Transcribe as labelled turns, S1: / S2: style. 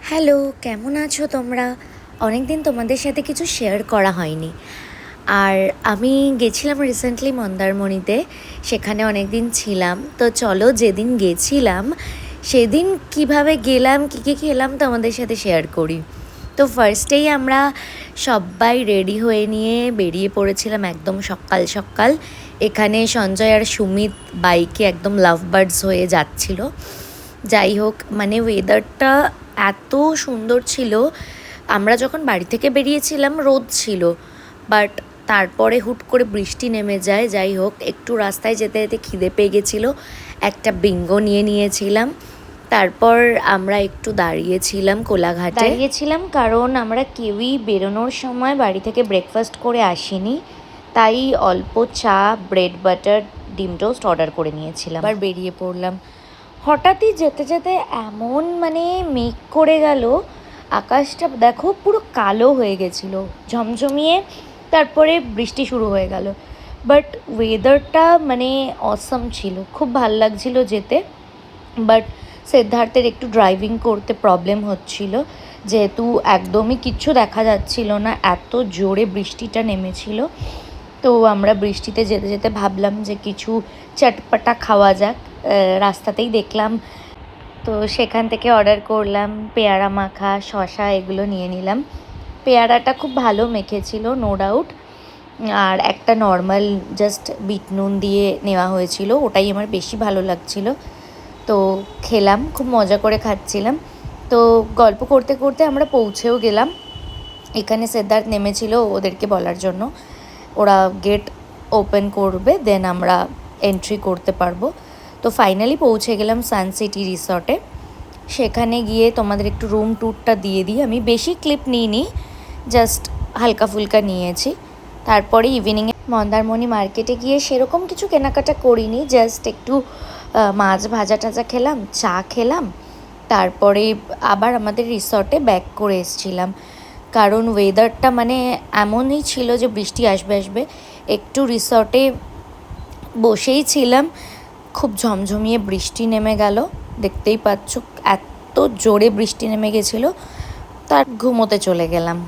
S1: Hello, কেমন আছো তোমরা? অনেক দিন তোমাদের সাথে কিছু শেয়ার করা হয়নি। আর আমি গেছিলাম রিসেন্টলি মন্দারমণিতে, সেখানে অনেক দিন ছিলাম। তো চলো যেদিন গেছিলাম সেদিন কিভাবে গেলাম, কী কী খেলাম তোমাদের সাথে শেয়ার করি। তো ফার্স্টেই আমরা সবাই রেডি হয়ে নিয়ে বেরিয়ে পড়েছিলাম একদম সকাল সকাল। এখানে সঞ্জয় আর সুমিত বাইকে একদম লাভ বার্ডস হয়ে যাচ্ছিল। যাই হোক, মানে ওয়েদারটা এত সুন্দর ছিল। আমরা যখন বাড়ি থেকে বেরিয়েছিলাম রোদ ছিল, বাট তারপরে হুট করে বৃষ্টি নেমে যায়। যাই হোক, একটু রাস্তায় যেতে যেতে খিদে পেয়ে গেছিলো, একটা বিঙ্গো নিয়ে নিয়েছিলাম। তারপর আমরা একটু দাঁড়িয়েছিলাম কোলাঘাটে। দাঁড়িয়েছিলাম কারণ আমরা কেউই বেরোনোর সময় বাড়ি থেকে ব্রেকফাস্ট করে আসিনি, তাই অল্প চা, ব্রেড বাটার, ডিম টোস্ট অর্ডার করে নিয়েছিলাম। আবার বেরিয়ে পড়লাম। হঠাৎই যেতে যেতে এমন মানে মেঘ করে গেল, আকাশটা দেখো পুরো কালো হয়ে গেছিলো ঝমঝমিয়ে, তারপরে বৃষ্টি শুরু হয়ে গেল। বাট ওয়েদারটা মানে অসম ছিল, খুব ভাল লাগছিল যেতে। বাট সিদ্ধার্থের একটু ড্রাইভিং করতে প্রবলেম হচ্ছিল, যেহেতু একদমই কিচ্ছু দেখা যাচ্ছিল না, এত জোরে বৃষ্টিটা নেমেছিল। তো আমরা বৃষ্টিতে যেতে যেতে ভাবলাম যে কিছু চটপটা খাওয়া যাক, রাস্তাতেই দেখলাম। তো সেখান থেকে অর্ডার করলাম পেয়ারা মাখা, শশা, এগুলো নিয়ে নিলাম। পেয়ারাটা খুব ভালো মেখেছিল, নো ডাউট। আর একটা নর্মাল জাস্ট বিট নুন দিয়ে নেওয়া হয়েছিল, ওটাই আমার বেশি ভালো লাগছিল। তো খেলাম, খুব মজা করে খাচ্ছিলাম। তো গল্প করতে করতে আমরা পৌঁছেও গেলাম। এখানে সিদ্ধার্থ নেমেছিল ওদেরকে বলার জন্য, ওরা গেট ওপেন করবে, দেন আমরা এন্ট্রি করতে পারবো। তো ফাইনালি পৌঁছে গেলাম সানসিটি রিসর্টে। সেখানে গিয়ে তোমাদের একটু রুম ট্যুরটা দিয়ে দিই। আমি বেশি ক্লিপ নিইনি, জাস্ট হালকা ফুলকা নিয়েছি। তারপরে ইভিনিংয়ে মন্দারমণি মার্কেটে গিয়ে সেরকম কিছু কেনাকাটা করিনি, জাস্ট একটু মাছ ভাজা টাজা খেলাম, চা খেলাম। তারপরে আবার আমাদের রিসর্টে ব্যাক করে এসেছিলাম, কারণ ওয়েদারটা মানে এমনই ছিল যে বৃষ্টি আসবে আসবে। একটু রিসর্টে বসেই ছিলাম, খুব ঝমঝমিয়ে বৃষ্টি নেমে গেল, দেখতেই পাচ্ছ এত জোরে বৃষ্টি নেমে গেছিলো। তার ঘুমোতে চলে গেলাম।